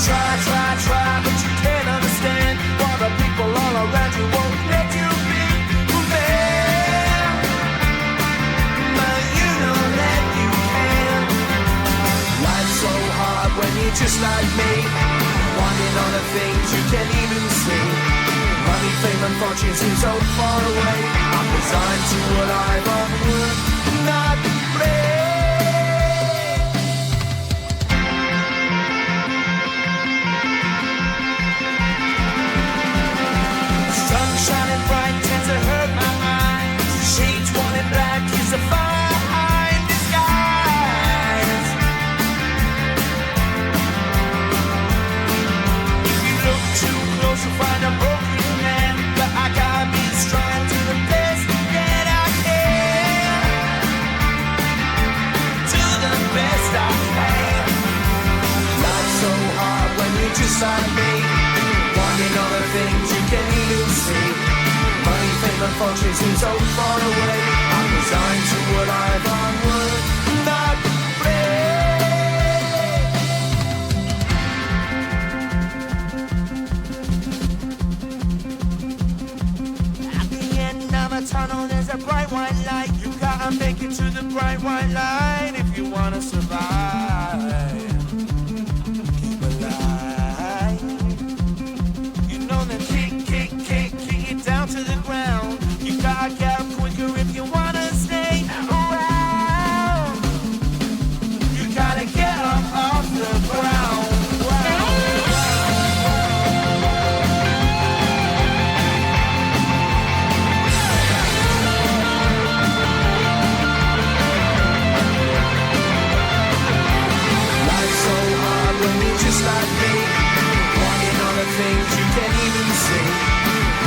Try, but you can't understand why the people all around you won't let you be man. But you know that you can. Life's so hard when you're just like me, wanting all the things you can't even see. Money, fame and fortune seem so far away. I'm resigned to what I've unwould not play. Shining bright tends to hurt my mind. Shades worn in black is a fine disguise. If you look too close, you'll find a broken man. But I gotta be strong to the best that I can. To the best I can. Life's so hard when you're just like me, wanting all the things you can't even see. Money, fame and fortune seem so far away. I'm resigned to what I've unwould not play. At the end of a tunnel there's a bright white light. You gotta make it to the bright white light if you wanna survive. Keep alive. You know that down to the ground. You gotta get up quicker if you wanna stay around. You gotta get up off the ground. Life's so hard when you're just like me, wanting all the things you can't even see.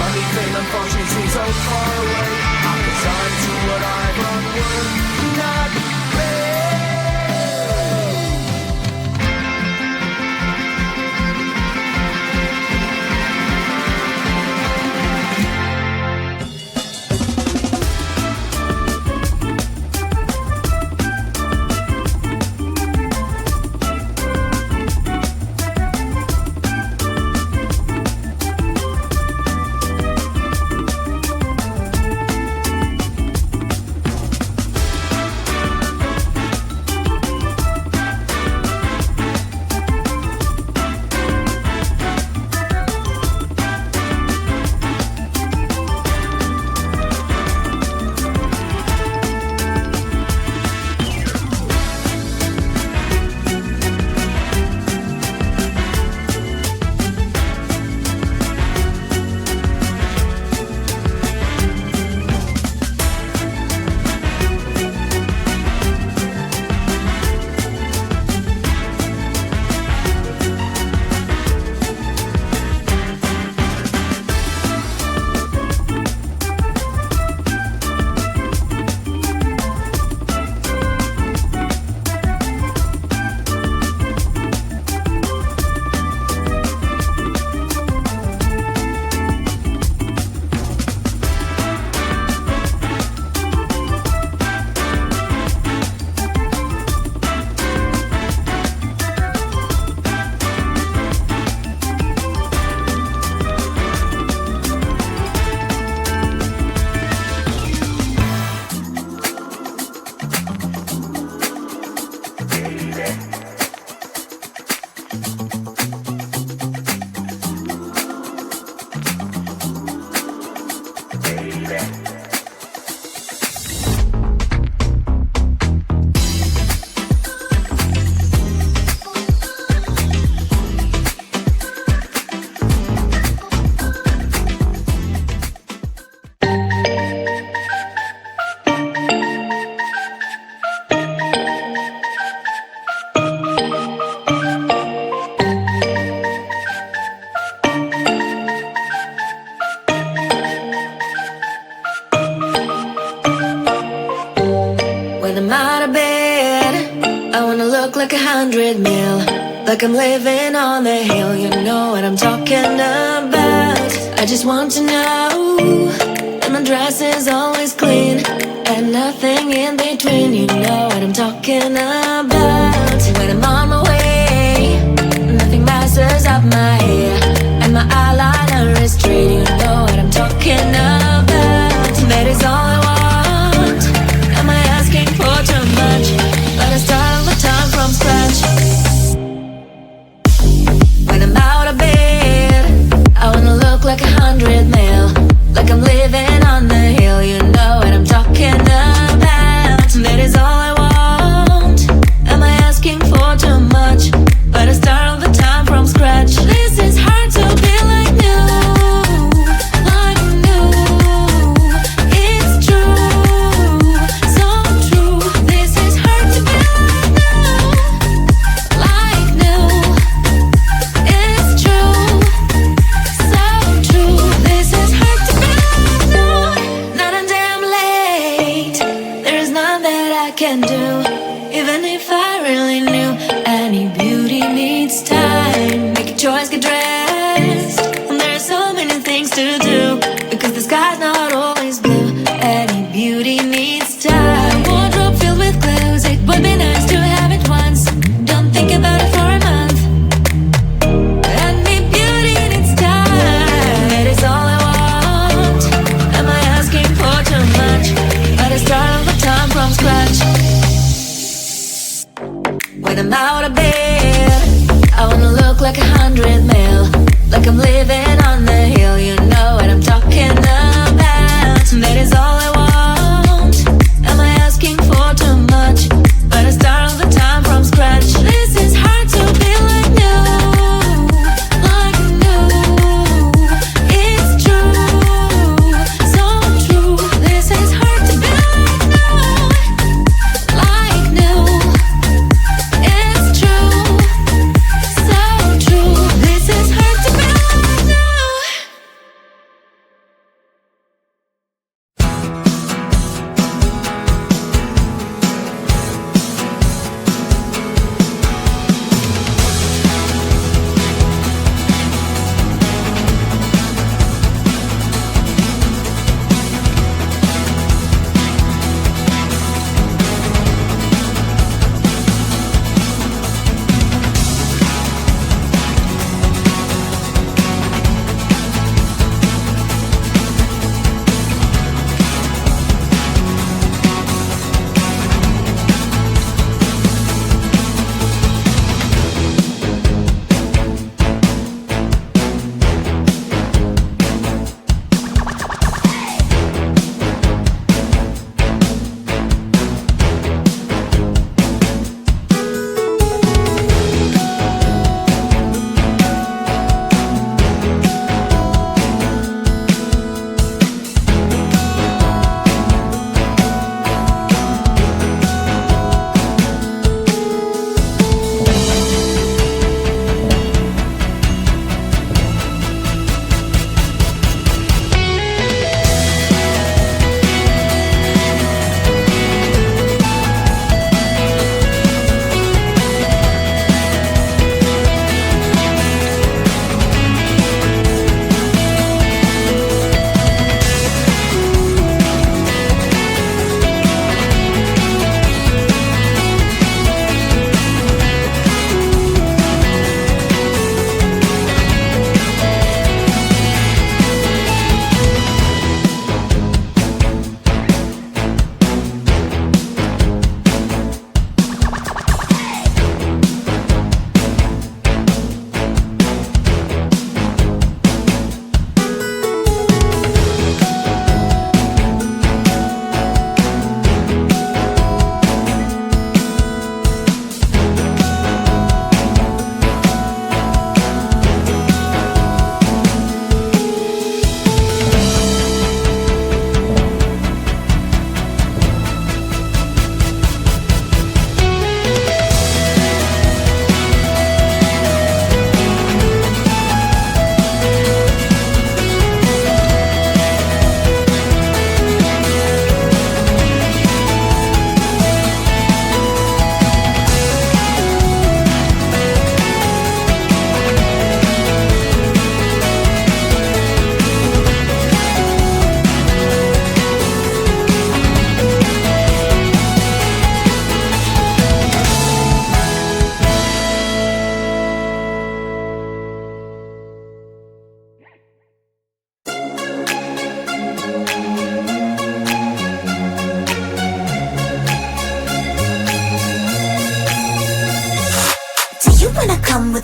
Money, fame and fortune seem so far away. I'm resigned to what I've unwould not play. like 100 mil, like I'm living on the hill. You know what I'm talking about. I just want to know that my dress is always clean and nothing in between. You know what I'm talking about. When I'm on my way, nothing matters up my hair and my eyeliner is straight. You know what I'm talking about. That is all I want. Am I asking for too much? But I start all the time from scratch. When I'm out of bed, I wanna look like 100 mil, like I'm living on the hill. You know what I'm talking about. That is all I want. Am I asking for too much? But I start all the time from scratch. This is hard to be like new, like new. It's true, so true. This is hard to be like new, it's true, so true. This is hard to be like new. Not a damn late. There's none that I can do, even if I really knew. Any beauty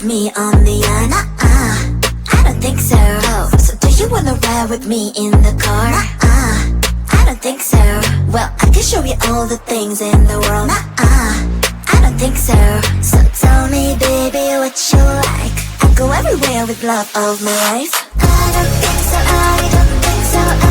me on the yacht? I don't think so. Oh, so do you wanna ride with me in the car? I don't think so. Well, I can show you all the things in the world. I don't think so. So tell me, baby, what you like. I go everywhere with love of my life. I don't think so, I don't think so.